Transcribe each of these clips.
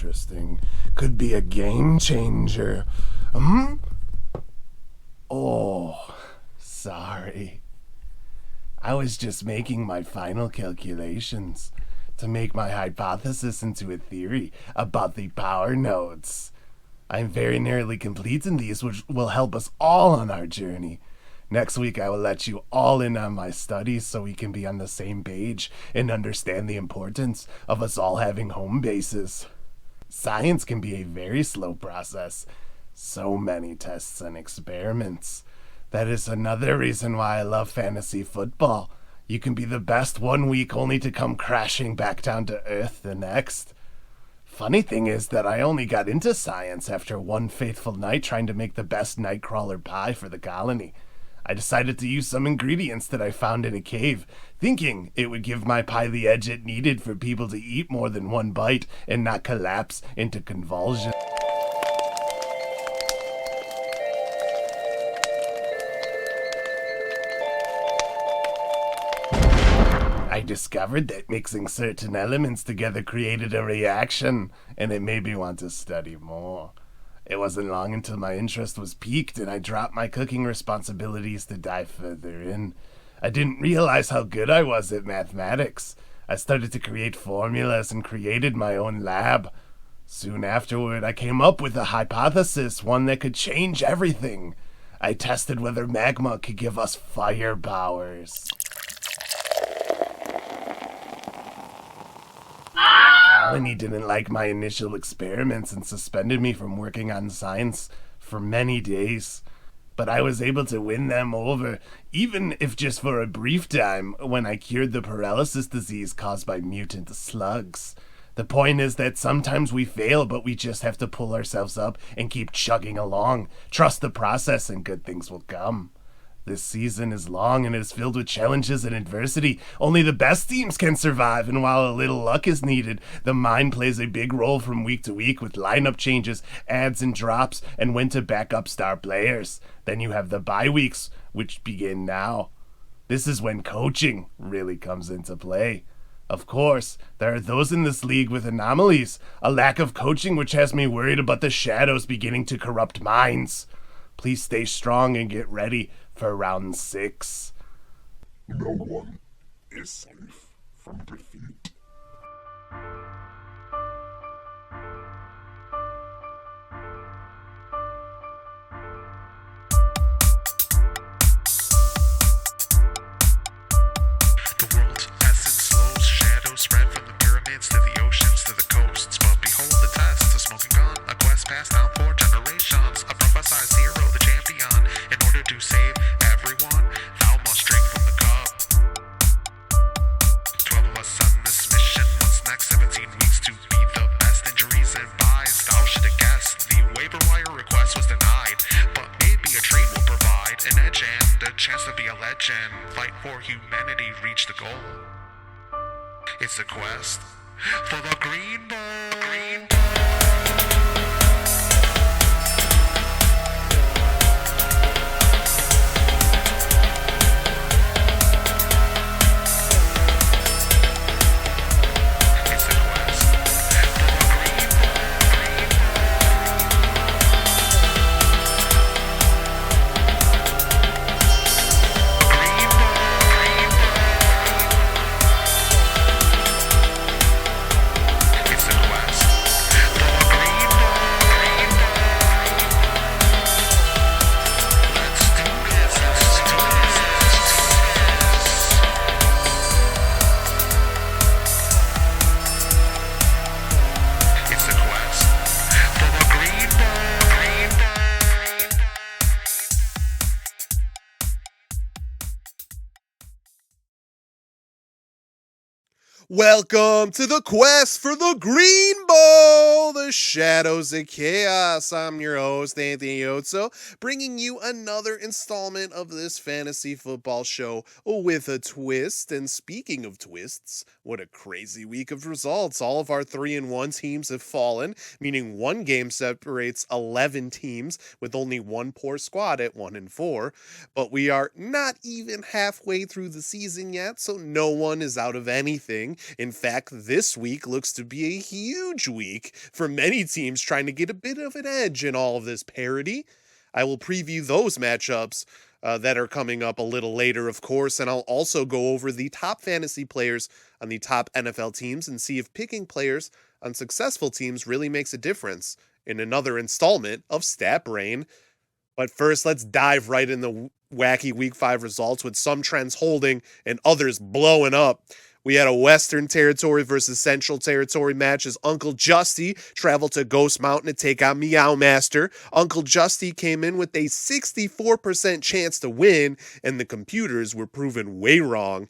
interesting. Could be a game changer. Oh, sorry. I was just making my final calculations to make my hypothesis into a theory about the power nodes. I'm very nearly completing these, which will help us all on our journey. Next week, I will let you all in on my studies so we can be on the same page and understand the importance of us all having home bases. Science can be a very slow process. So many tests and experiments. That is another reason why I love fantasy football. You can be the best one week only to come crashing back down to Earth the next. Funny thing is that I only got into science after one fateful night trying to make the best nightcrawler pie for the colony. I decided to use some ingredients that I found in a cave, thinking it would give my pie the edge it needed for people to eat more than one bite and not collapse into convulsions. I discovered that mixing certain elements together created a reaction, and it made me want to study more. It wasn't long until my interest was piqued and I dropped my cooking responsibilities to dive further in. I didn't realize how good I was at mathematics. I started to create formulas and created my own lab. Soon afterward, I came up with a hypothesis, one that could change everything. I tested whether magma could give us fire powers. Colony didn't like my initial experiments and suspended me from working on science for many days. But I was able to win them over, even if just for a brief time, when I cured the paralysis disease caused by mutant slugs. The point is that sometimes we fail, but we just have to pull ourselves up and keep chugging along. Trust the process and good things will come. This season is long and is filled with challenges and adversity. Only the best teams can survive, and while a little luck is needed, the mind plays a big role from week to week with lineup changes, adds and drops, and when to back up star players. Then you have the bye weeks, which begin now. This is when coaching really comes into play. Of course, there are those in this league with anomalies, a lack of coaching which has me worried about the shadows beginning to corrupt minds. Please stay strong and get ready for round 6. No one is safe from defeat. The world's essence slows, shadows spread from the pyramids to the oceans to the coasts. But behold the test, a smoking gun, a quest passed down for generations. A prophesized hero, the champion. In order to save everyone, thou must drink from the cup. 12 of us on this mission. What's next? 17 weeks to be the best. Injuries and buys, thou should have guessed. The waiver wire request was denied, but maybe a trade will provide an edge and a chance to be a legend. Fight for humanity, reach the goal. It's a quest for the green ball. Green ball. Welcome to the quest for the Green Ball, the Shadows of Chaos. I'm your host, Anthony Otso, bringing you another installment of this fantasy football show with a twist. And speaking of twists, what a crazy week of results. All of our 3-1 teams have fallen, meaning one game separates 11 teams with only one poor squad at 1-4. But we are not even halfway through the season yet, so no one is out of anything. losing. In fact, this week looks to be a huge week for many teams trying to get a bit of an edge in all of this parity. I will preview those matchups that are coming up a little later, of course, and I'll also go over the top fantasy players on the top NFL teams and see if picking players on successful teams really makes a difference in another installment of Stat Brain. But first, let's dive right in the wacky Week 5 results with some trends holding and others blowing up. We had a Western Territory versus Central Territory match as Uncle Justy traveled to Ghost Mountain to take on Meow Master. Uncle Justy came in with a 64% chance to win, and the computers were proven way wrong,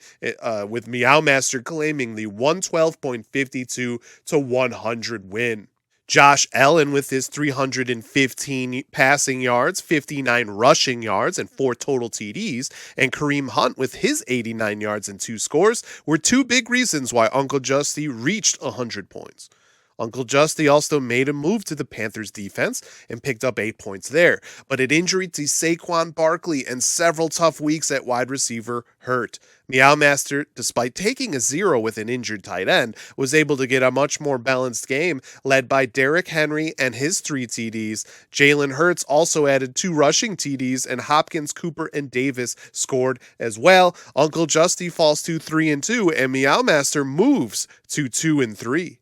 with Meow Master claiming the 112.52 to 100 win. Josh Allen with his 315 passing yards, 59 rushing yards, and 4 total TDs, and Kareem Hunt with his 89 yards and 2 scores were 2 big reasons why Uncle Justy reached 100 points. Uncle Justy also made a move to the Panthers defense and picked up 8 points there, but an injury to Saquon Barkley and several tough weeks at wide receiver hurt. Meow Master, despite taking a 0 with an injured tight end, was able to get a much more balanced game led by Derrick Henry and his 3 TDs. Jalen Hurts also added 2 rushing TDs, and Hopkins, Cooper, and Davis scored as well. Uncle Justy falls to 3-2, and Meow Master moves to 2-3.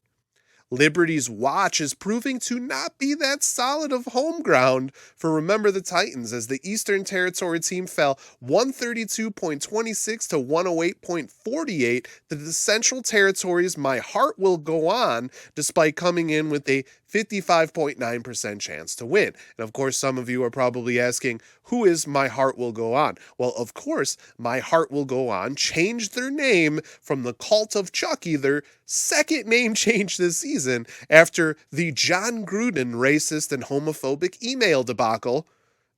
Liberty's watch is proving to not be that solid of home ground for Remember the Titans, as the Eastern Territory team fell 132.26 to 108.48 to the Central Territory's My Heart Will Go On, despite coming in with a 55.9% chance to win. And of course, some of you are probably asking, who is My Heart Will Go On? Well, of course, My Heart Will Go On changed their name from the Cult of Chucky, their second name change this season, after the John Gruden racist and homophobic email debacle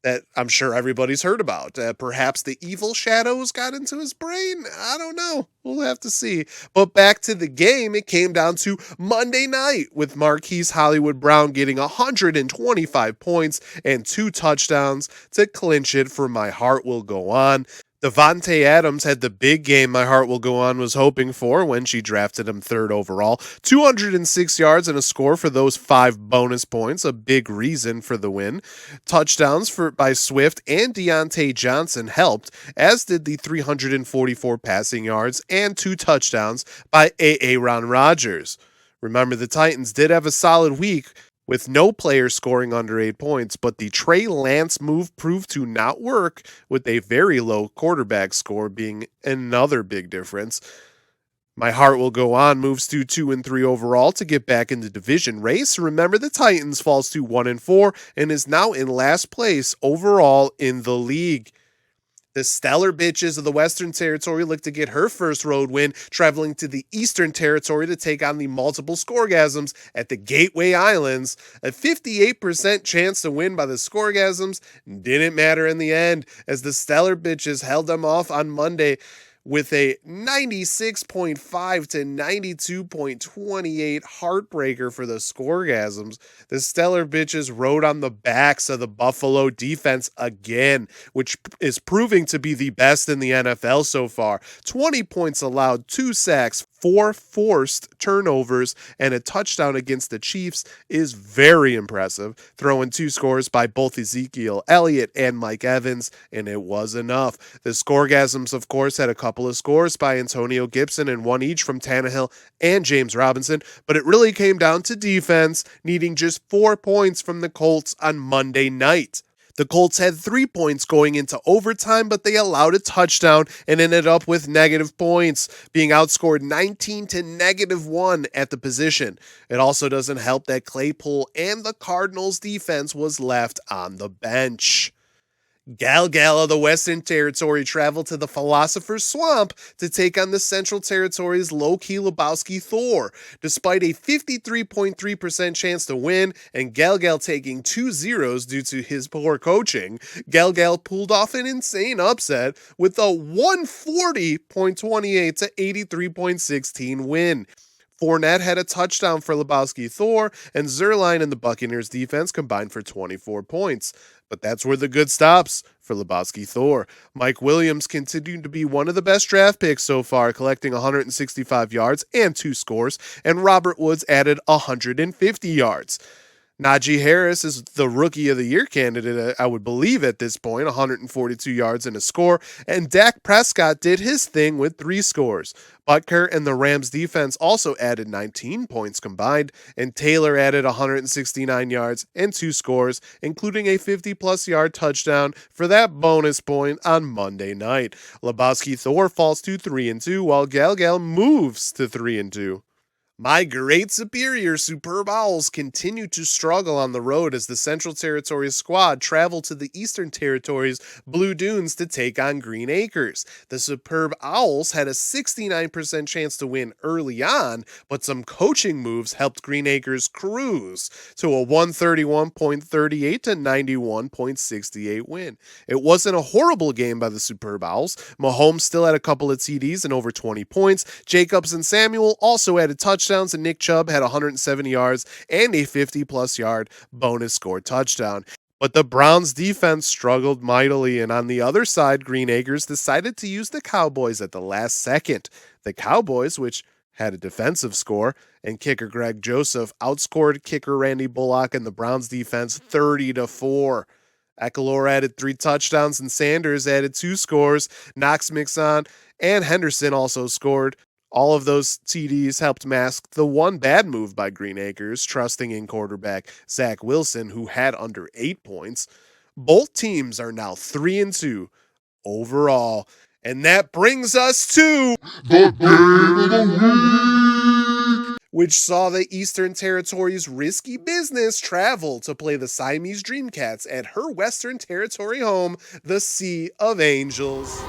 that I'm sure everybody's heard about. Perhaps the evil shadows got into his brain? I don't know. We'll have to see. But back to the game, it came down to Monday night with Marquise Hollywood Brown getting 125 points and 2 touchdowns to clinch it for My Heart Will Go On. Devontae Adams had the big game My Heart Will Go On was hoping for when she drafted him 3rd overall. 206 yards and a score for those 5 bonus points, a big reason for the win. Touchdowns by Swift and Deontay Johnson helped, as did the 344 passing yards and 2 touchdowns by Aaron Rodgers. Remember, the Titans did have a solid week with no player scoring under 8 points, but the Trey Lance move proved to not work, with a very low quarterback score being another big difference. My Heart Will Go On moves to 2-3 overall to get back in the division race. Remember, the Titans falls to 1-4 and is now in last place overall in the league. The Stellar Bitches of the Western Territory look to get her first road win, traveling to the Eastern Territory to take on the Multiple Scoregasms at the Gateway Islands. A 58% chance to win by the Scoregasms didn't matter in the end, as the Stellar Bitches held them off on Monday with a 96.5 to 92.28 heartbreaker for the Scoregasms. The Stellar Bitches rode on the backs of the Buffalo defense again, which is proving to be the best in the NFL so far. 20 points allowed, 2 sacks, 4 forced turnovers, and a touchdown against the Chiefs is very impressive, throwing 2 scores by both Ezekiel Elliott and Mike Evans, and it was enough. The Scoregasms, of course, had a couple of scores by Antonio Gibson and 1 each from Tannehill and James Robinson, but it really came down to defense, needing just 4 points from the Colts on Monday night. The Colts had 3 points going into overtime, but they allowed a touchdown and ended up with negative points, being outscored 19 to -1 at the position. It also doesn't help that Claypool and the Cardinals defense was left on the bench. Gal of the Western Territory traveled to the Philosopher's Swamp to take on the Central Territory's Low-Key Lebowski Thor. Despite a 53.3% chance to win and Gal taking 2 zeros due to his poor coaching, Gal pulled off an insane upset with a 140.28 to 83.16 win. Fournette had a touchdown for Lebowski Thor, and Zerline and the Buccaneers defense combined for 24 points. But that's where the good stops for Lebowski Thor. Mike Williams continued to be one of the best draft picks so far, collecting 165 yards and 2 scores, and Robert Woods added 150 yards. Najee Harris is the Rookie of the Year candidate, I would believe at this point, 142 yards and a score, and Dak Prescott did his thing with 3 scores. Butker and the Rams defense also added 19 points combined, and Taylor added 169 yards and 2 scores, including a 50-plus yard touchdown for that bonus point on Monday night. Lebowski Thor falls to 3-2, while Galgal moves to 3-2. My great superior Superb Owls continue to struggle on the road as the Central Territories squad travel to the Eastern Territories Blue Dunes to take on Green Acres. The Superb Owls had a 69% chance to win early on, but some coaching moves helped Green Acres cruise to a 131.38 to 91.68 win. It wasn't a horrible game by the Superb Owls. Mahomes still had a couple of TDs and over 20 points. Jacobs and Samuel also added touchdowns, and Nick Chubb had 170 yards and a 50-plus yard bonus score touchdown. But the Browns defense struggled mightily, and on the other side, Green Acres decided to use the Cowboys at the last second. The Cowboys, which had a defensive score, and kicker Greg Joseph outscored kicker Randy Bullock and the Browns defense 30-4. Ekelor added 3 touchdowns, and Sanders added 2 scores. Knox, Mixon, and Henderson also scored. All of those TDs helped mask the one bad move by Green Acres, trusting in quarterback Zach Wilson, who had under 8 points. Both teams are now 3-2 overall. And that brings us to The Game of the Week! which saw the Eastern Territory's Risky Business travel to play the Siamese Dreamcats at her Western Territory home, the Sea of Angels.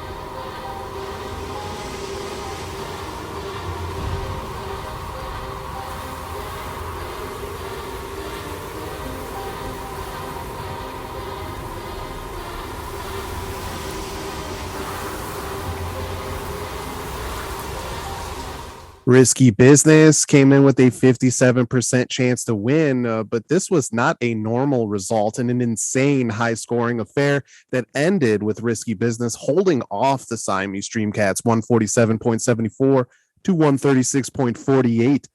Risky Business came in with a 57% chance to win, but this was not a normal result and an insane high-scoring affair that ended with Risky Business holding off the Siamese Dreamcats 147.74 to 136.48.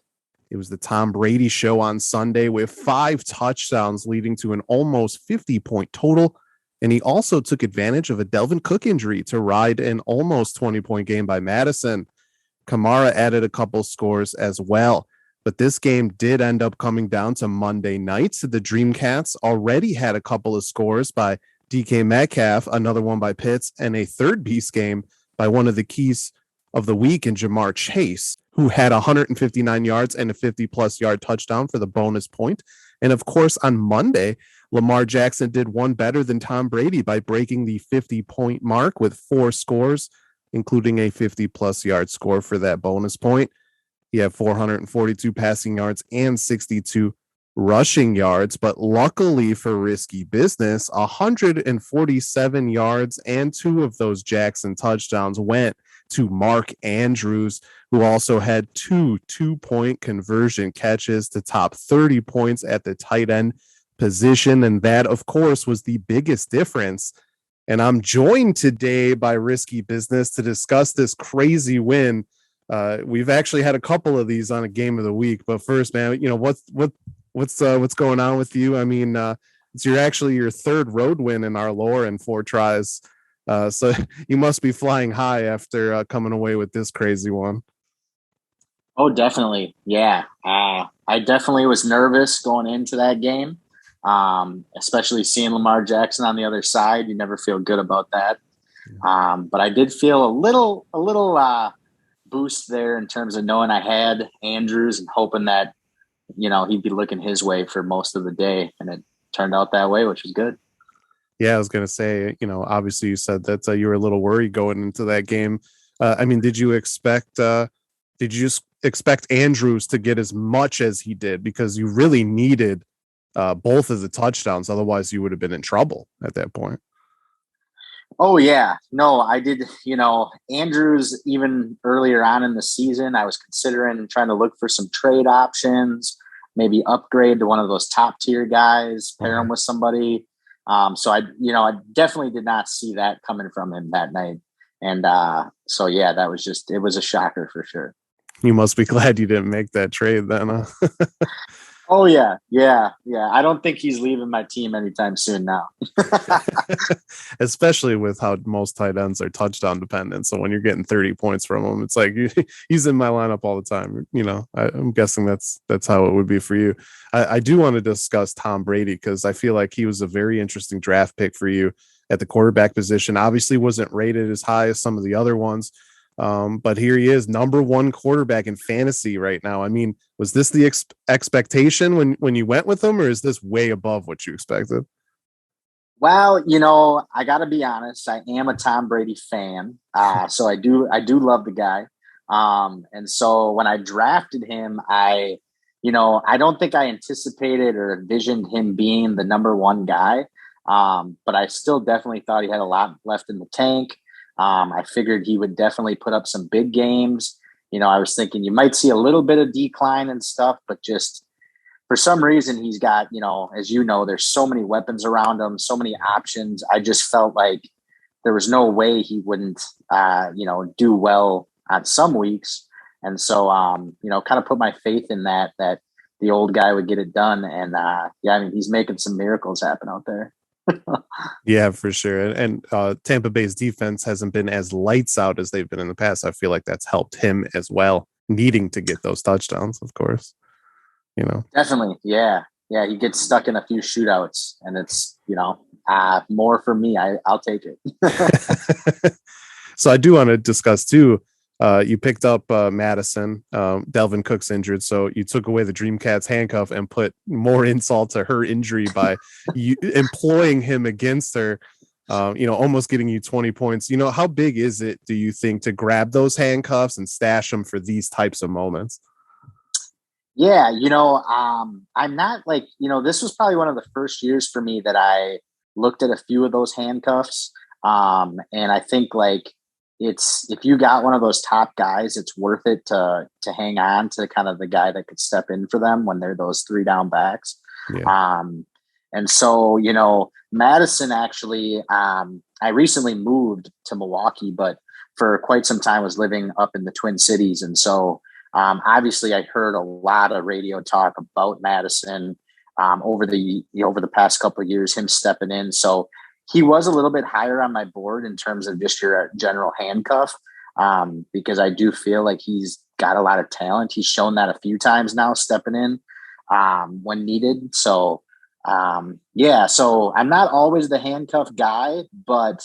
It was the Tom Brady show on Sunday with 5 touchdowns leading to an almost 50-point total, and he also took advantage of a Delvin Cook injury to ride an almost 20-point game by Madison. Kamara added a couple scores as well, but this game did end up coming down to Monday night. So the Dreamcats already had a couple of scores by DK Metcalf, another one by Pitts, and a third piece game by one of the keys of the week in Jamar Chase, who had 159 yards and a 50-plus yard touchdown for the bonus point. And of course, on Monday, Lamar Jackson did one better than Tom Brady by breaking the 50-point mark with 4 scores, including a 50-plus yard score for that bonus point. He had 442 passing yards and 62 rushing yards, but luckily for Risky Business, 147 yards and 2 of those Jackson touchdowns went to Mark Andrews, who also had 2 two-point conversion catches to top 30 points at the tight end position, and that, of course, was the biggest difference. And I'm joined today by Risky Business to discuss this crazy win. We've actually had a couple of these on a Game of the Week, but first, man, you know what's going on with you? I mean, it's your third road win in our lore in 4 tries, so you must be flying high after coming away with this crazy one. Oh, definitely, yeah. I definitely was nervous going into that game. Especially seeing Lamar Jackson on the other side, you never feel good about that. But I did feel a little boost there in terms of knowing I had Andrews and hoping that, he'd be looking his way for most of the day, and it turned out that way, which was good. Yeah, I was going to say, obviously you said that you were a little worried going into that game. Did you expect Andrews to get as much as he did? Because you really needed both of the touchdowns. Otherwise, you would have been in trouble at that point. Oh yeah, no, I did. Andrews, even earlier on in the season, I was considering trying to look for some trade options, maybe upgrade to one of those top tier guys, pair him with somebody. So I definitely did not see that coming from him that night. And so yeah, it was a shocker for sure. You must be glad you didn't make that trade then. Huh? Oh yeah. I don't think he's leaving my team anytime soon now. Especially with how most tight ends are touchdown dependent. So when you're getting 30 points from him, it's like he's in my lineup all the time. I'm guessing that's how it would be for you. I do want to discuss Tom Brady because I feel like he was a very interesting draft pick for you at the quarterback position. Obviously wasn't rated as high as some of the other ones. But here he is, number one quarterback in fantasy right now. I mean, was this the expectation when you went with him, or is this way above what you expected? Well, I got to be honest. I am a Tom Brady fan, so I do love the guy. And so when I drafted him, I don't think I anticipated or envisioned him being the number one guy. But I still definitely thought he had a lot left in the tank. I figured he would definitely put up some big games. I was thinking you might see a little bit of decline and stuff, but just for some reason he's got, as there's so many weapons around him, so many options. I just felt like there was no way he wouldn't, do well on some weeks. And so, kind of put my faith in that the old guy would get it done. And he's making some miracles happen out there. Yeah, for sure. And Tampa Bay's defense hasn't been as lights out as they've been in the past. I feel like that's helped him as well, needing to get those touchdowns, of course. Definitely. Yeah. He gets stuck in a few shootouts and it's, more for me. I'll take it. So I do want to discuss too. You picked up Madison. Delvin Cook's injured, so you took away the Dreamcat's handcuff and put more insult to her injury by employing him against her. Almost getting you 20 points. How big is it, do you think, to grab those handcuffs and stash them for these types of moments? Yeah, I'm not like, this was probably one of the first years for me that I looked at a few of those handcuffs. And I think like, if you got one of those top guys, it's worth it to hang on to kind of the guy that could step in for them when they're those 3 down backs. Yeah. And so, Madison actually, I recently moved to Milwaukee, but for quite some time was living up in the Twin Cities. And so, obviously I heard a lot of radio talk about Madison, over the past couple of years, him stepping in. So he was a little bit higher on my board in terms of just your general handcuff, because I do feel like he's got a lot of talent. He's shown that a few times now, stepping in when needed. So, so I'm not always the handcuff guy, but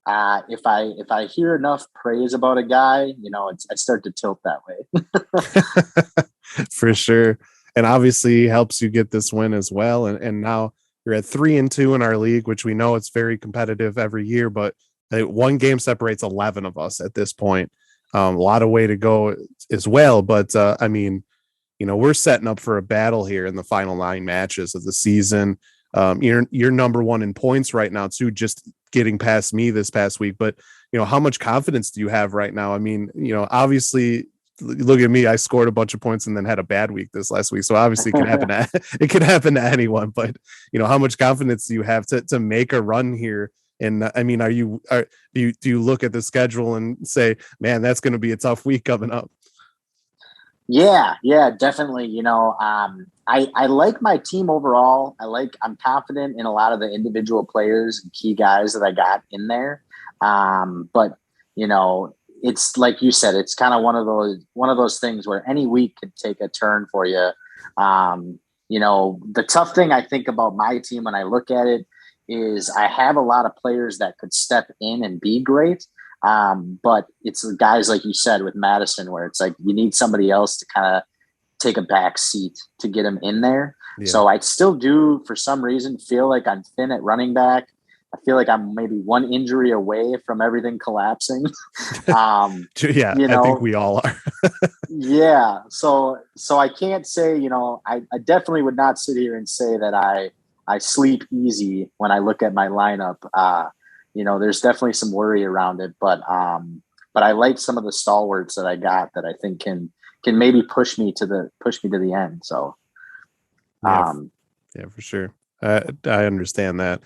if I hear enough praise about a guy, I start to tilt that way. For sure. And obviously helps you get this win as well. And now you're at 3-2 in our league, which we know it's very competitive every year, but one game separates 11 of us at this point. A lot of way to go as well. But we're setting up for a battle here in the final 9 matches of the season. You're number one in points right now too, just getting past me this past week. But how much confidence do you have right now? Obviously, look at me. I scored a bunch of points and then had a bad week this last week. So obviously it can happen to anyone, but how much confidence do you have to make a run here? And do you look at the schedule and say, man, that's going to be a tough week coming up? Yeah, definitely. I like my team overall. I'm confident in a lot of the individual players and key guys that I got in there. But it's like you said, it's kind of one of those things where any week could take a turn for you. The tough thing I think about my team when I look at it is I have a lot of players that could step in and be great. But it's guys like you said with Madison, where it's like you need somebody else to kind of take a back seat to get him in there. Yeah. So I still do, for some reason, feel like I'm thin at running back. I feel like I'm maybe one injury away from everything collapsing. I think we all are. Yeah. So I can't say, I definitely would not sit here and say that I sleep easy when I look at my lineup. there's definitely some worry around it, but I like some of the stalwarts that I got that I think can maybe push me to the end. So, yeah, for sure. I understand that.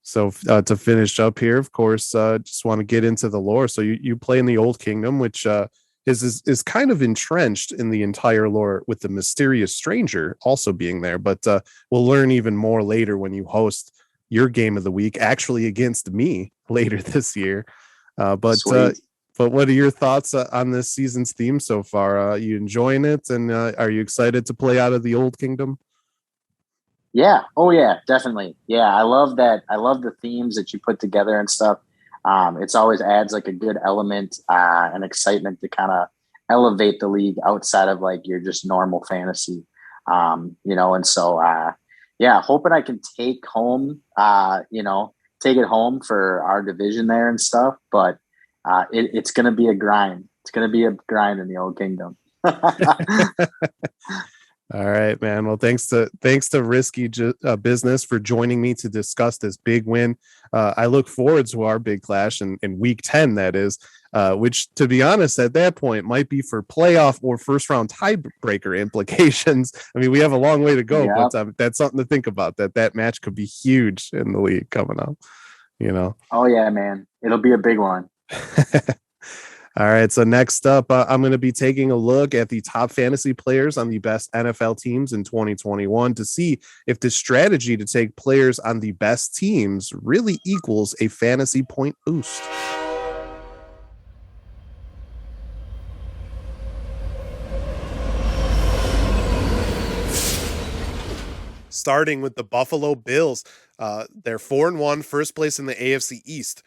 So to finish up here, of course, just want to get into the lore. So you play in the Old Kingdom, which is kind of entrenched in the entire lore, with the mysterious stranger also being there. But we'll learn even more later when you host your game of the week, actually against me later this year. But what are your thoughts on this season's theme so far? Are you enjoying it, and are you excited to play out of the Old Kingdom? Yeah. Oh yeah, definitely. Yeah. I love that. I love the themes that you put together and stuff. It's always adds like a good element and excitement to kind of elevate the league outside of like your just normal fantasy. And so, yeah, hoping I can take it home for our division there and stuff, but it's going to be a grind. It's going to be a grind in the Old Kingdom. All right, man. Well, thanks to Risky Business for joining me to discuss this big win. I look forward to our big clash in week 10, that is, which, to be honest, at that point might be for playoff or first round tiebreaker implications. I mean, we have a long way to go, but that's something to think about, that match could be huge in the league coming up, Oh yeah, man. It'll be a big one. All right, so next up, I'm going to be taking a look at the top fantasy players on the best NFL teams in 2021 to see if the strategy to take players on the best teams really equals a fantasy point boost. Starting with the Buffalo Bills. They're 4-1, first place in the AFC East.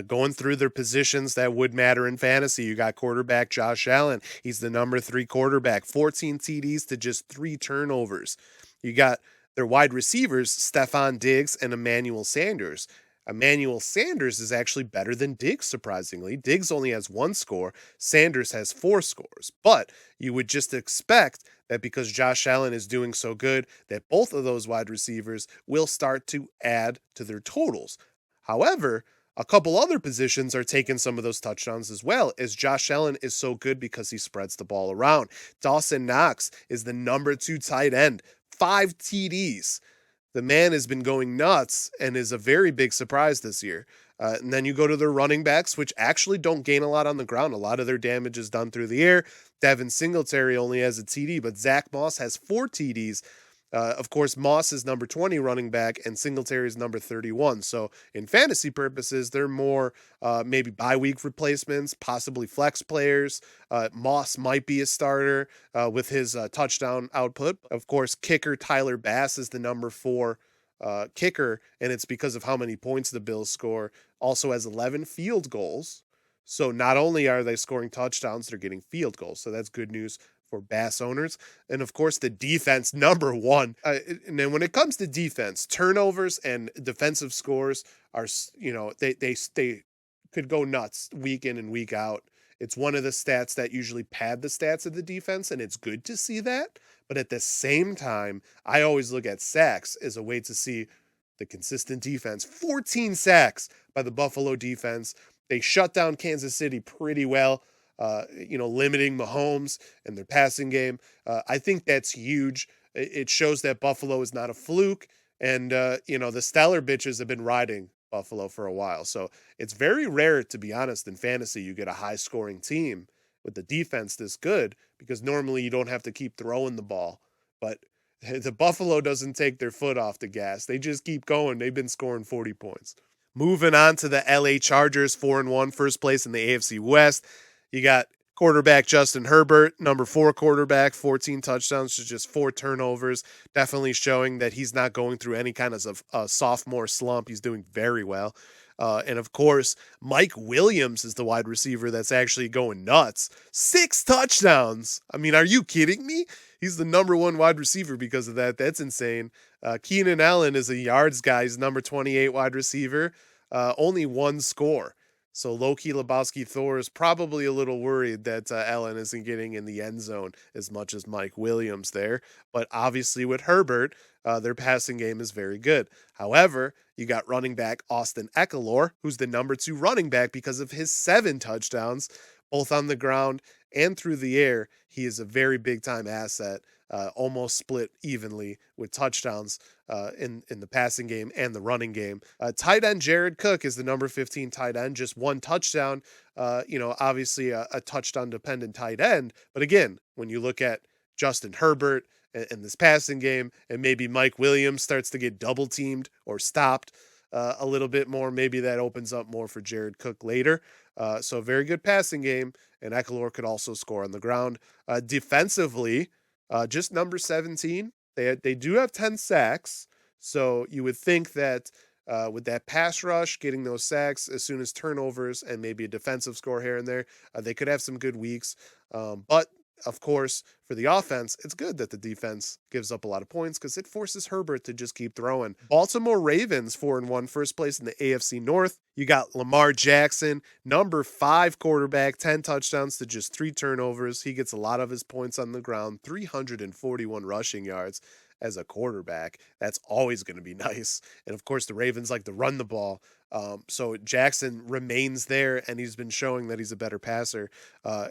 Going through their positions that would matter in fantasy, you got quarterback Josh Allen. He's the number 3 quarterback, 14 TDs to just 3 turnovers. You got their wide receivers, Stephon Diggs and Emmanuel Sanders. Emmanuel Sanders is actually better than Diggs, surprisingly. Diggs only has 1 score. Sanders has 4 scores. But you would just expect that because Josh Allen is doing so good, that both of those wide receivers will start to add to their totals. However, a couple other positions are taking some of those touchdowns as well, as Josh Allen is so good because he spreads the ball around. Dawson Knox is the number 2 tight end, 5 TDs. The man has been going nuts and is a very big surprise this year. And then you go to their running backs, which actually don't gain a lot on the ground. A lot of their damage is done through the air. Devin Singletary only has a TD, but Zach Moss has 4 TDs. Of course, Moss is number 20 running back and Singletary is number 31. So in fantasy purposes, they're more maybe bye-week replacements, possibly flex players. Moss might be a starter with his touchdown output. Of course, kicker Tyler Bass is the number 4 kicker, and it's because of how many points the Bills score. Also has 11 field goals. So not only are they scoring touchdowns, they're getting field goals. So that's good news for Bass owners. And of course, the defense, number 1. And then when it comes to defense, turnovers and defensive scores are, they could go nuts week in and week out. It's one of the stats that usually pad the stats of the defense, and it's good to see that. But at the same time, I always look at sacks as a way to see the consistent defense. 14 sacks by the Buffalo defense. They shut down Kansas City pretty well. Limiting Mahomes and their passing game. I think that's huge. It shows that Buffalo is not a fluke. And, the Stellar bitches have been riding Buffalo for a while. So it's very rare, to be honest, in fantasy, you get a high scoring team with the defense this good, because normally you don't have to keep throwing the ball. But the Buffalo doesn't take their foot off the gas. They just keep going. They've been scoring 40 points. Moving on to the LA Chargers, 4-1, first place in the AFC West. You got quarterback Justin Herbert, number 4 quarterback, 14 touchdowns to just 4 turnovers. Definitely showing that he's not going through any kind of sophomore slump. He's doing very well. And of course, Mike Williams is the wide receiver that's actually going nuts. 6 touchdowns. I mean, are you kidding me? He's the number 1 wide receiver because of that. That's insane. Keenan Allen is a yards guy. He's number 28 wide receiver. Only 1 score. So Loki Lebowski Thor is probably a little worried that Allen isn't getting in the end zone as much as Mike Williams there. But obviously with Herbert, their passing game is very good. However, you got running back Austin Eckler, who's the number 2 running back because of his 7 touchdowns, both on the ground and through the air. He is a very big time asset, almost split evenly with touchdowns in the passing game and the running game. Tight end Jared Cook is the number 15 tight end, just 1 touchdown. Obviously a touchdown dependent tight end. But again, when you look at Justin Herbert and this passing game, and maybe Mike Williams starts to get double teamed or stopped a little bit more, maybe that opens up more for Jared Cook later. So a very good passing game, and Eckler could also score on the ground. Defensively, just number 17. They do have 10 sacks, so you would think that with that pass rush, getting those sacks as soon as turnovers and maybe a defensive score here and there, they could have some good weeks. But of course, for the offense, it's good that the defense gives up a lot of points because it forces Herbert to just keep throwing. Baltimore Ravens 4-1, first place in the AFC North. You got Lamar Jackson, number 5 quarterback, 10 touchdowns to just 3 turnovers. He gets a lot of his points on the ground, 341 rushing yards as a quarterback. That's always going to be nice. And of course, the Ravens like to run the ball. So Jackson remains there, and he's been showing that he's a better passer.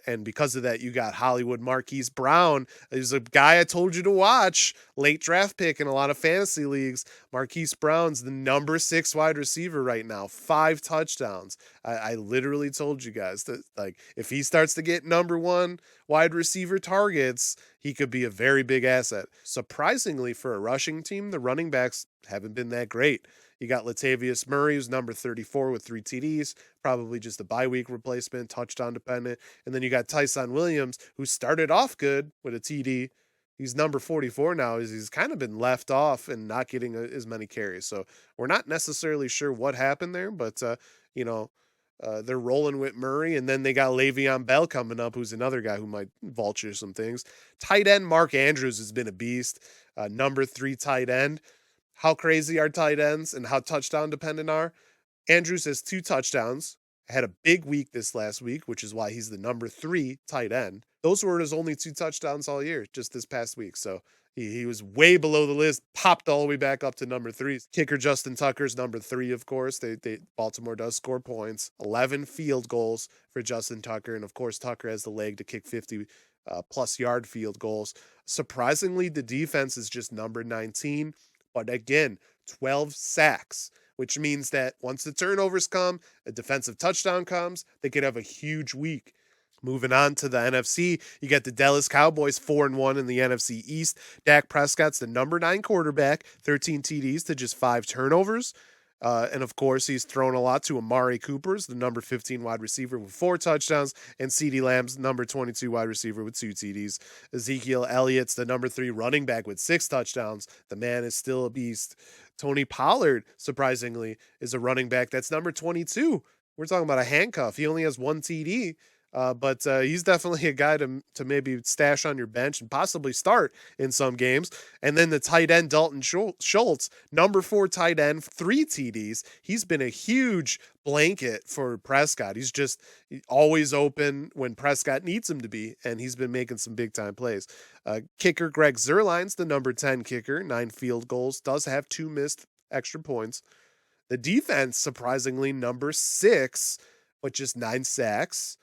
And because of that, you got Hollywood Marquise Brown. He's a guy I told you to watch, late draft pick in a lot of fantasy leagues. Marquise Brown's the number 6 wide receiver right now, 5 touchdowns. I literally told you guys that, like, if he starts to get number 1 wide receiver targets, he could be a very big asset. Surprisingly, for a rushing team, the running backs haven't been that great. You got Latavius Murray, who's number 34 with 3 TDs, probably just a bye week replacement, touchdown dependent. And then you got Tyson Williams, who started off good with a TD. He's number 44 now. He's kind of been left off and not getting as many carries. So we're not necessarily sure what happened there, but, they're rolling with Murray. And then they got Le'Veon Bell coming up, who's another guy who might vulture some things. Tight end Mark Andrews has been a beast, number 3 tight end. How crazy are tight ends and how touchdown dependent are? Andrews has 2 touchdowns, had a big week this last week, which is why he's the number 3 tight end. Those were his only 2 touchdowns all year, just this past week. So he was way below the list, popped all the way back up to number 3. Kicker Justin Tucker's number 3, of course. Baltimore does score points. 11 field goals for Justin Tucker. And of course, Tucker has the leg to kick 50 plus yard field goals. Surprisingly, the defense is just number 19. But again, 12 sacks, which means that once the turnovers come, a defensive touchdown comes, they could have a huge week. Moving on to the NFC, you got the Dallas Cowboys 4-1 in the NFC East. Dak Prescott's the number 9 quarterback, 13 TDs to just 5 turnovers. And of course, he's thrown a lot to Amari Cooper's, the number 15 wide receiver with 4 touchdowns, and CeeDee Lamb's number 22 wide receiver with 2 TDs. Ezekiel Elliott's the number 3 running back with 6 touchdowns. The man is still a beast. Tony Pollard, surprisingly, is a running back that's number 22. We're talking about a handcuff. He only has 1 TD. But he's definitely a guy to maybe stash on your bench and possibly start in some games. And then the tight end, Dalton Schultz, number 4 tight end, 3 TDs. He's been a huge blanket for Prescott. He's just always open when Prescott needs him to be, and he's been making some big-time plays. Kicker Greg Zuerlein's the number 10 kicker, 9 field goals, does have 2 missed extra points. The defense, surprisingly, number 6, but just 9 sacks.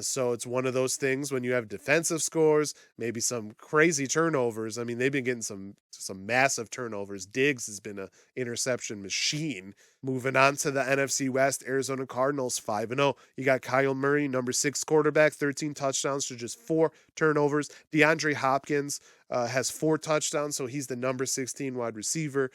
So it's one of those things when you have defensive scores, maybe some crazy turnovers. I mean, they've been getting some massive turnovers. Diggs has been an interception machine. Moving on to the NFC West, Arizona Cardinals 5-0. You got Kyle Murray, number 6 quarterback, 13 touchdowns to just 4 turnovers. DeAndre Hopkins has 4 touchdowns, so he's the number 16 wide receiver.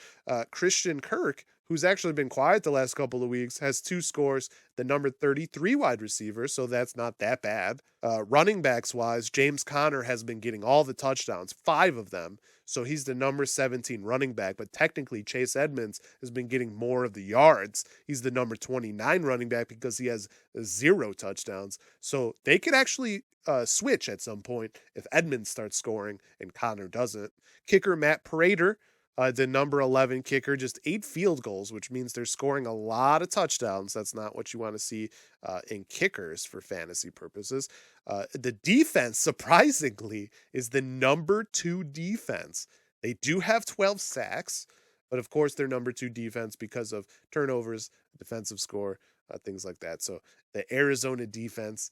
Christian Kirk, who's actually been quiet the last couple of weeks, has 2 scores, the number 33 wide receiver, so that's not that bad. Running backs wise, James Conner has been getting all the touchdowns, 5 of them, so he's the number 17 running back, but technically Chase Edmonds has been getting more of the yards. He's the number 29 running back because he has 0 touchdowns, so they could actually switch at some point if Edmonds starts scoring and Conner doesn't. Kicker Matt Prater, The number 11 kicker, just 8 field goals, which means they're scoring a lot of touchdowns. That's not what you want to see in kickers for fantasy purposes. The defense, surprisingly, is the number 2 defense. They do have 12 sacks, but of course they're number 2 defense because of turnovers, defensive score, things like that. So the Arizona defense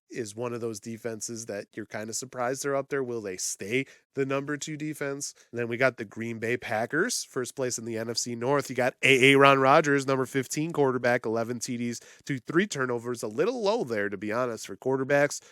is one of those defenses that you're kind of surprised they're up there. Will they stay the number 2 defense? And then we got the Green Bay Packers, first place in the NFC North. You got Aaron Rodgers, number 15 quarterback, 11 TDs, 3 turnovers. A little low there, to be honest, for quarterbacks.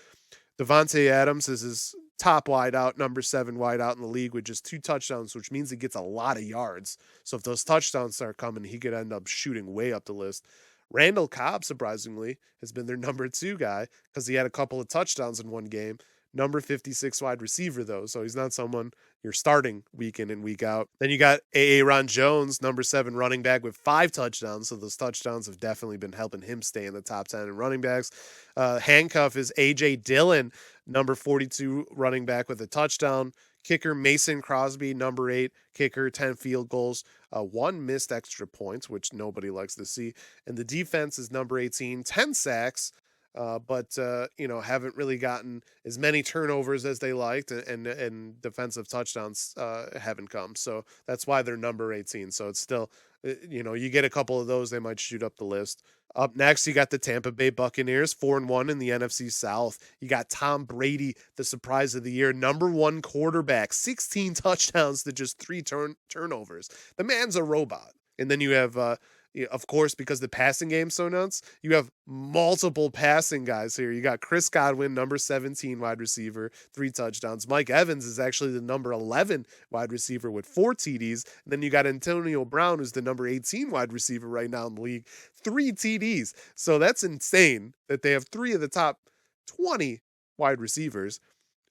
Devontae Adams is his top wideout, number 7 wideout in the league with just 2 touchdowns, which means he gets a lot of yards. So if those touchdowns start coming, he could end up shooting way up the list. Randall Cobb, surprisingly, has been their number 2 guy because he had a couple of touchdowns in one game. Number 56 wide receiver, though, so he's not someone you're starting week in and week out. Then you got Aaron Jones, number 7 running back with 5 touchdowns, so those touchdowns have definitely been helping him stay in the top 10 in running backs. Handcuff is A.J. Dillon, number 42 running back with a touchdown. Kicker Mason Crosby, number 8 kicker, 10 field goals, 1 missed extra points, which nobody likes to see. And the defense is number 18, 10 sacks, but haven't really gotten as many turnovers as they liked, and defensive touchdowns haven't come. So that's why they're number 18. So it's still, you get a couple of those, they might shoot up the list. Up next, you got the Tampa Bay Buccaneers, 4-1 in the NFC South. You got Tom Brady, the surprise of the year, number 1 quarterback, 16 touchdowns to just 3 turnovers. The man's a robot. And then you have, of course, because the passing game's so nuts, you have multiple passing guys here. You got Chris Godwin, number 17 wide receiver, 3 touchdowns. Mike Evans is actually the number 11 wide receiver with 4 TDs. And then you got Antonio Brown, who's the number 18 wide receiver right now in the league, 3 TDs. So that's insane that they have 3 of the top 20 wide receivers.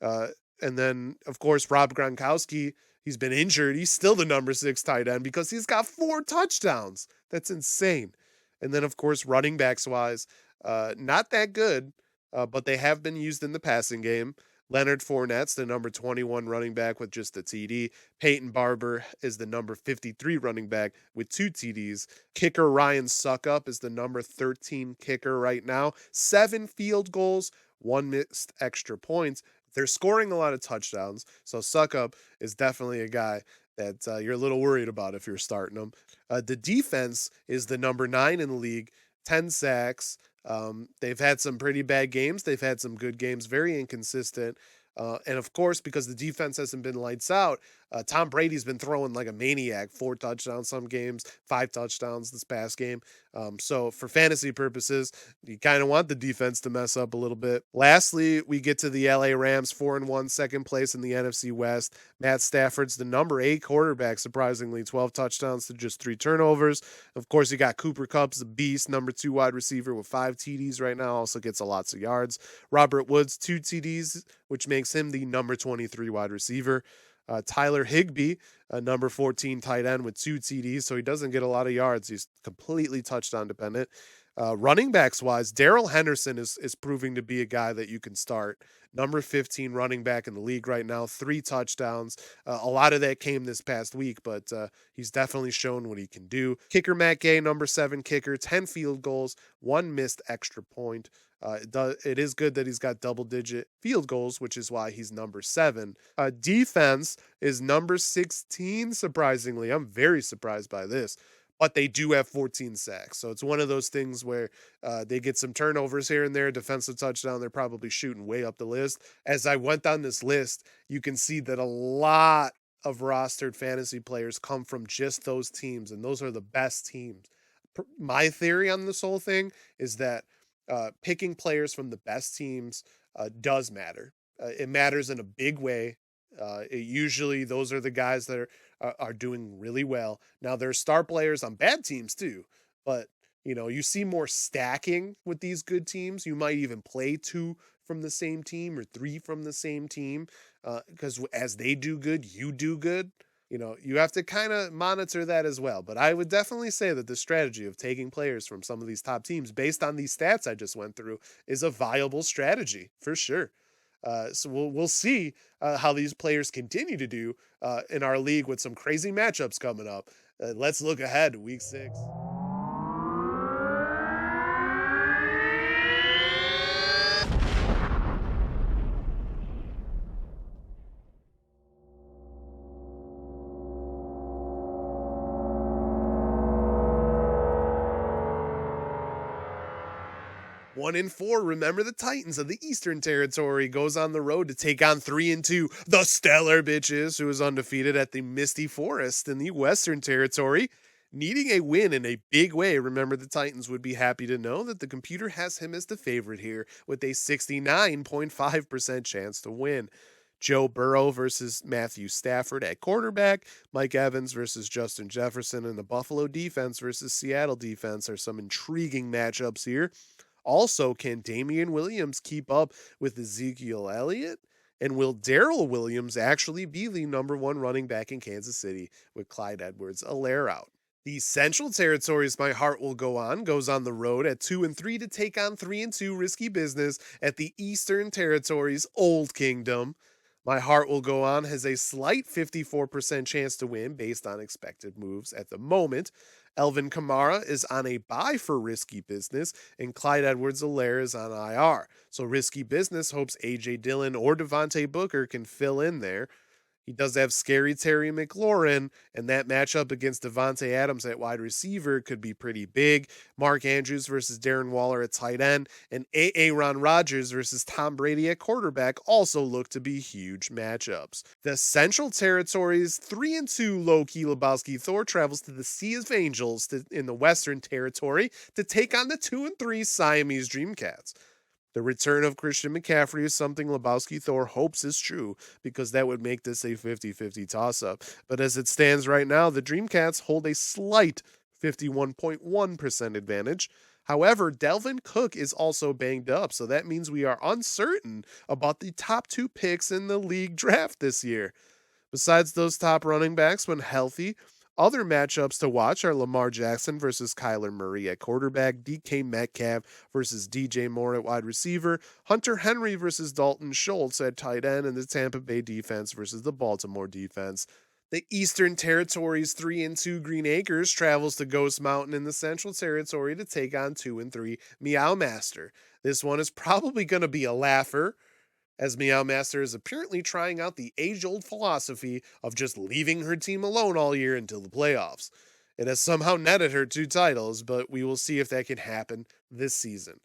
And then, of course, Rob Gronkowski, he's been injured. He's still the number 6 tight end because he's got 4 touchdowns. That's insane. And then, of course, running backs wise, not that good, but they have been used in the passing game. Leonard Fournette's the number 21 running back with just a TD. Peyton Barber is the number 53 running back with 2 TDs. Kicker Ryan Suckup is the number 13 kicker right now. 7 field goals, 1 missed extra points. They're scoring a lot of touchdowns, so Suckup is definitely a guy that you're a little worried about if you're starting them. The defense is the number 9 in the league, 10 sacks. They've had some pretty bad games. They've had some good games, very inconsistent. And of course, because the defense hasn't been lights out, Tom Brady's been throwing like a maniac, 4 touchdowns some games, 5 touchdowns this past game. So for fantasy purposes, you kind of want the defense to mess up a little bit. Lastly, we get to the LA Rams, 4-1, second place in the NFC West. Matt Stafford's the number 8 quarterback, surprisingly, 12 touchdowns to just 3 turnovers. Of course, you got Cooper Kupp's the beast, number 2 wide receiver with 5 TDs right now, also gets a lots of yards. Robert Woods, 2 TDs, which makes him the number 23 wide receiver. Tyler Higbee, number 14 tight end with 2 TDs, so he doesn't get a lot of yards. He's completely touchdown dependent. Running backs wise, Darrell Henderson is proving to be a guy that you can start. Number 15 running back in the league right now, 3 touchdowns. A lot of that came this past week, but he's definitely shown what he can do. Kicker Matt Gay, number 7 kicker, 10 field goals, 1 missed extra point. It is good that he's got double-digit field goals, which is why he's number 7. Defense is number 16, surprisingly. I'm very surprised by this. But they do have 14 sacks. So it's one of those things where they get some turnovers here and there, defensive touchdown, they're probably shooting way up the list. As I went down this list, you can see that a lot of rostered fantasy players come from just those teams, and those are the best teams. My theory on this whole thing is that picking players from the best teams does matter. It matters in a big way. Usually those are the guys that are doing really well. Now there's star players on bad teams too, but you see more stacking with these good teams. You might even play 2 from the same team or 3 from the same team because as they do good, you do good. You have to kind of monitor that as well. But I would definitely say that the strategy of taking players from some of these top teams based on these stats I just went through is a viable strategy for sure. So we'll see how these players continue to do in our league with some crazy matchups coming up. Let's look ahead to week 6. One in 4, remember the Titans of the Eastern Territory goes on the road to take on 3-2, the Stellar Bitches, who is undefeated at the Misty Forest in the Western Territory. Needing a win in a big way, remember the Titans would be happy to know that the computer has him as the favorite here with a 69.5% chance to win. Joe Burrow versus Matthew Stafford at quarterback, Mike Evans versus Justin Jefferson, and the Buffalo defense versus Seattle defense are some intriguing matchups here. Also, can Damian Williams keep up with Ezekiel Elliott? And will Darrell Williams actually be the number 1 running back in Kansas City with Clyde Edwards-Helaire out? The Central Territories, my heart will go on, goes on the road at 2-3 to take on 3-2 risky business at the Eastern Territories Old Kingdom. My heart will go on has a slight 54% chance to win based on expected moves at the moment. Elvin Kamara is on a bye for risky business, and Clyde Edwards-Helaire is on IR. So risky business hopes A.J. Dillon or Devontae Booker can fill in there. He does have scary Terry McLaurin, and that matchup against Devontae Adams at wide receiver could be pretty big. Mark Andrews versus Darren Waller at tight end, and Aaron Rodgers versus Tom Brady at quarterback also look to be huge matchups. The Central Territories 3-2 Loki Lebowski Thor travels to the Sea of Angels in the Western Territory to take on the 2-3 Siamese Dreamcats. The return of Christian McCaffrey is something Lebowski Thor hopes is true, because that would make this a 50-50 toss-up. But as it stands right now, the Dreamcats hold a slight 51.1% advantage. However, Dalvin Cook is also banged up, so that means we are uncertain about the top 2 picks in the league draft this year. Besides those top running backs, when healthy, other matchups to watch are Lamar Jackson versus Kyler Murray at quarterback, DK Metcalf versus DJ Moore at wide receiver, Hunter Henry versus Dalton Schultz at tight end, and the Tampa Bay defense versus the Baltimore defense. The Eastern Territory's 3-2 Green Acres travels to Ghost Mountain in the Central Territory to take on 2-3 Meow Master. This one is probably going to be a laugher, as Meow Master is apparently trying out the age-old philosophy of just leaving her team alone all year until the playoffs. It has somehow netted her 2 titles, but we will see if that can happen this season.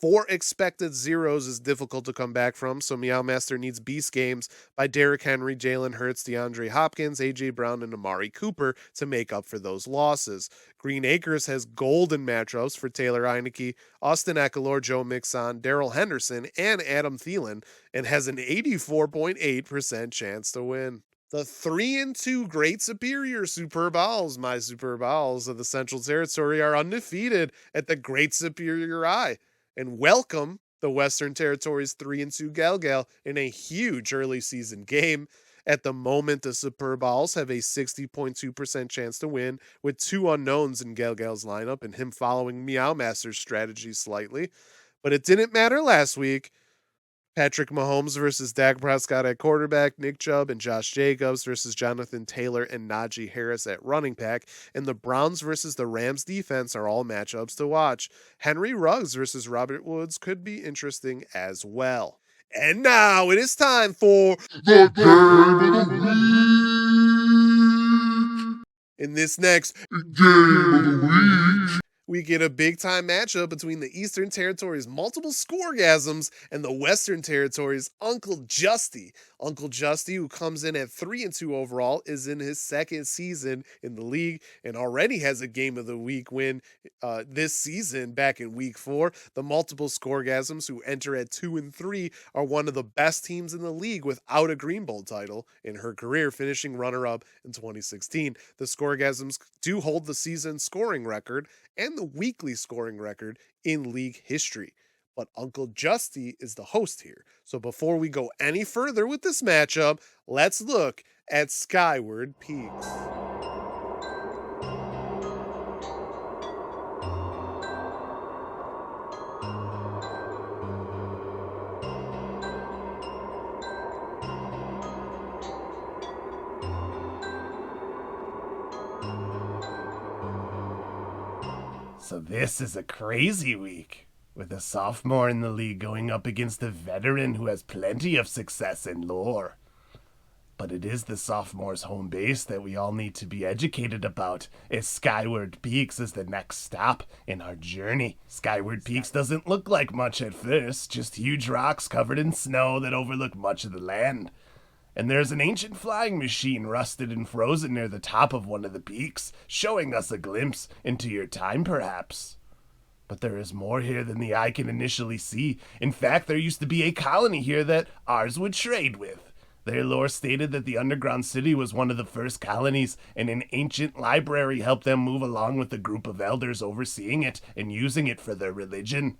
4 expected zeros is difficult to come back from, so Meow Master needs beast games by Derrick Henry, Jalen Hurts, DeAndre Hopkins, A.J. Brown, and Amari Cooper to make up for those losses. Green Acres has golden matchups for Taylor Heineke, Austin Eckler, Joe Mixon, Darrell Henderson, and Adam Thielen, and has an 84.8% chance to win. The 3-2 Great Superior Super Bowls, my Super Bowls of the Central Territory, are undefeated at the Great Superior Eye. And welcome the Western Territory's 3-2 Galgal in a huge early season game. At the moment, the Super Bowls have a 60.2% chance to win, with 2 unknowns in Galgal's lineup and him following Meow Master's strategy slightly. But it didn't matter last week. Patrick Mahomes versus Dak Prescott at quarterback, Nick Chubb and Josh Jacobs versus Jonathan Taylor and Najee Harris at running back, and the Browns versus the Rams defense are all matchups to watch. Henry Ruggs versus Robert Woods could be interesting as well. And now it is time for The Game of the Week! in this next Game of the Week! we get a big-time matchup between the Eastern Territory's multiple scoregasms and the Western Territory's Uncle Justy. Uncle Justy, who comes in at 3-2 overall, is in his 2nd season in the league and already has a Game of the Week win this season back in Week 4. The multiple scoregasms, who enter at 2-3, are one of the best teams in the league without a Green Bowl title in her career, finishing runner-up in 2016. The scoregasms do hold the season scoring record and the weekly scoring record in league history. But Uncle Justy is the host here. So before we go any further with this matchup, let's look at Skyward Peaks. So this is a crazy week, with a sophomore in the league going up against a veteran who has plenty of success and lore. But it is the sophomore's home base that we all need to be educated about, as Skyward Peaks is the next stop in our journey. Skyward Peaks doesn't look like much at first, just huge rocks covered in snow that overlook much of the land. And there's an ancient flying machine rusted and frozen near the top of one of the peaks, showing us a glimpse into your time perhaps. But there is more here than the eye can initially see. In fact, there used to be a colony here that ours would trade with. Their lore stated that the underground city was one of the first colonies, and an ancient library helped them move along with a group of elders overseeing it and using it for their religion.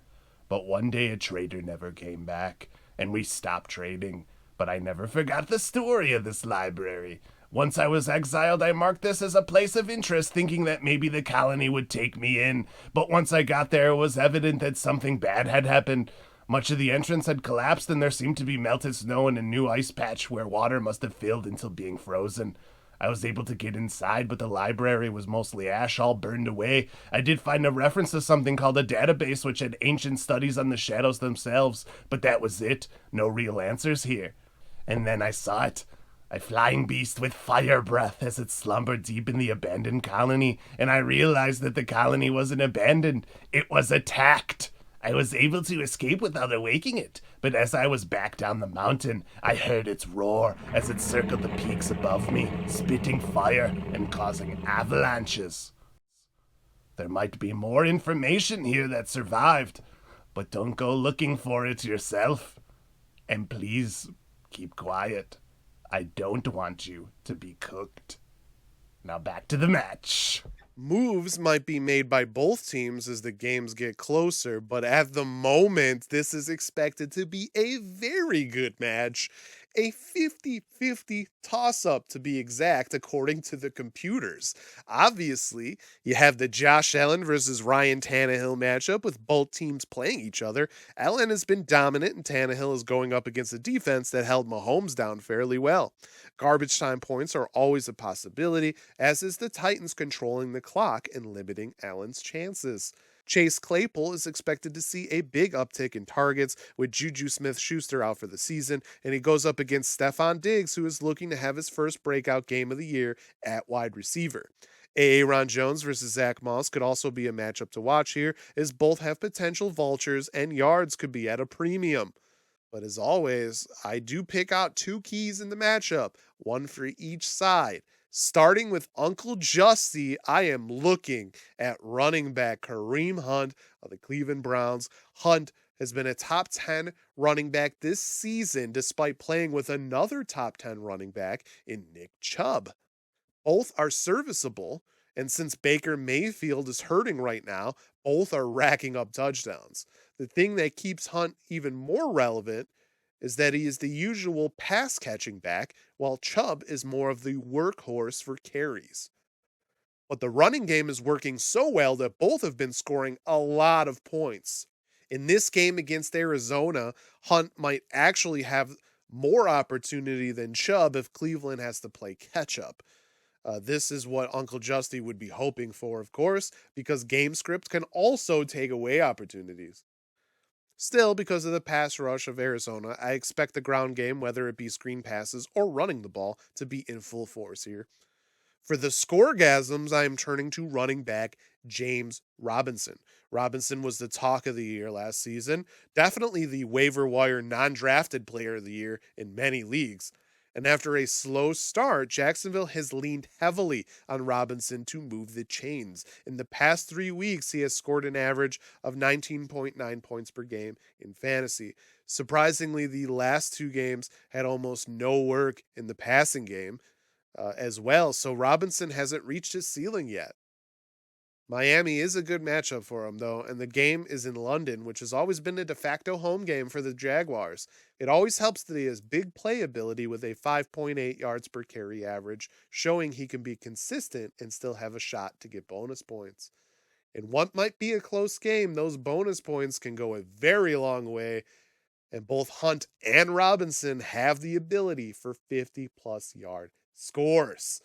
But one day a trader never came back, and we stopped trading. But I never forgot the story of this library. Once I was exiled, I marked this as a place of interest, thinking that maybe the colony would take me in. But once I got there, it was evident that something bad had happened. Much of the entrance had collapsed, and there seemed to be melted snow and a new ice patch where water must have filled until being frozen. I was able to get inside, but the library was mostly ash, all burned away. I did find a reference to something called a database, which had ancient studies on the shadows themselves, but that was it. No real answers here. And then I saw it. A flying beast with fire breath as it slumbered deep in the abandoned colony, and I realized that the colony wasn't abandoned. It was attacked. I was able to escape without awaking it, but as I was back down the mountain, I heard its roar as it circled the peaks above me, spitting fire and causing avalanches. There might be more information here that survived, but don't go looking for it yourself. And please, keep quiet. I don't want you to be cooked. Now back to the match. Moves might be made by both teams as the games get closer, but at the moment, this is expected to be a very good match. A 50-50 toss-up to be exact, according to the computers. Obviously, you have the Josh Allen versus Ryan Tannehill matchup with both teams playing each other. Allen has been dominant and Tannehill is going up against a defense that held Mahomes down fairly well. Garbage time points are always a possibility, as is the Titans controlling the clock and limiting Allen's chances. Chase Claypool is expected to see a big uptick in targets with Juju Smith-Schuster out for the season, and he goes up against Stephon Diggs, who is looking to have his first breakout game of the year at wide receiver. Aaron Jones versus Zach Moss could also be a matchup to watch here, as both have potential vultures and yards could be at a premium. But as always, I do pick out two keys in the matchup, one for each side. Starting with Uncle Justy, I am looking at running back Kareem Hunt of the Cleveland Browns. Hunt has been a top 10 running back this season, despite playing with another top 10 running back in Nick Chubb. Both are serviceable, and since Baker Mayfield is hurting right now, both are racking up touchdowns. The thing that keeps Hunt even more relevant is that he is the usual pass-catching back, while Chubb is more of the workhorse for carries. But the running game is working so well that both have been scoring a lot of points. In this game against Arizona, Hunt might actually have more opportunity than Chubb if Cleveland has to play catch-up. This is what Uncle Justy would be hoping for, of course, because game script can also take away opportunities. Still, because of the pass rush of Arizona, I expect the ground game, whether it be screen passes or running the ball, to be in full force here. For the scoregasms, I am turning to running back James Robinson. Robinson was the talk of the year last season, definitely the waiver wire non-drafted player of the year in many leagues. And after a slow start, Jacksonville has leaned heavily on Robinson to move the chains. In the past 3 weeks, he has scored an average of 19.9 points per game in fantasy. Surprisingly, the last 2 games had almost no work in the passing game as well, so Robinson hasn't reached his ceiling yet. Miami is a good matchup for him, though, and the game is in London, which has always been a de facto home game for the Jaguars. It always helps that he has big playability with a 5.8 yards per carry average, showing he can be consistent and still have a shot to get bonus points. In what might be a close game, those bonus points can go a very long way, and both Hunt and Robinson have the ability for 50-plus yard scores.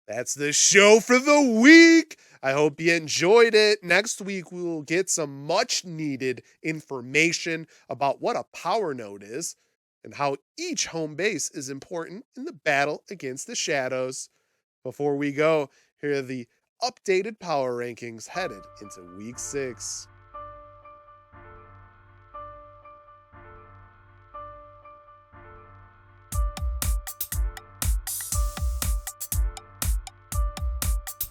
That's the show for the week. I hope you enjoyed it. Next week, we will get some much needed information about what a power node is and how each home base is important in the battle against the shadows. Before we go, here are the updated power rankings headed into week 6.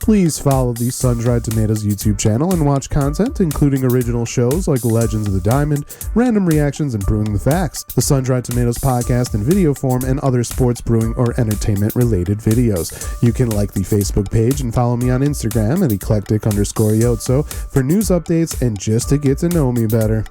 Please follow the SunDried Tomatoes YouTube channel and watch content including original shows like Legends of the Diamond, random reactions, and Brewing the Facts, the SunDried Tomatoes podcast in video form, and other sports, brewing, or entertainment-related videos. You can like the Facebook page and follow me on Instagram at eclectic_yotso for news updates and just to get to know me better.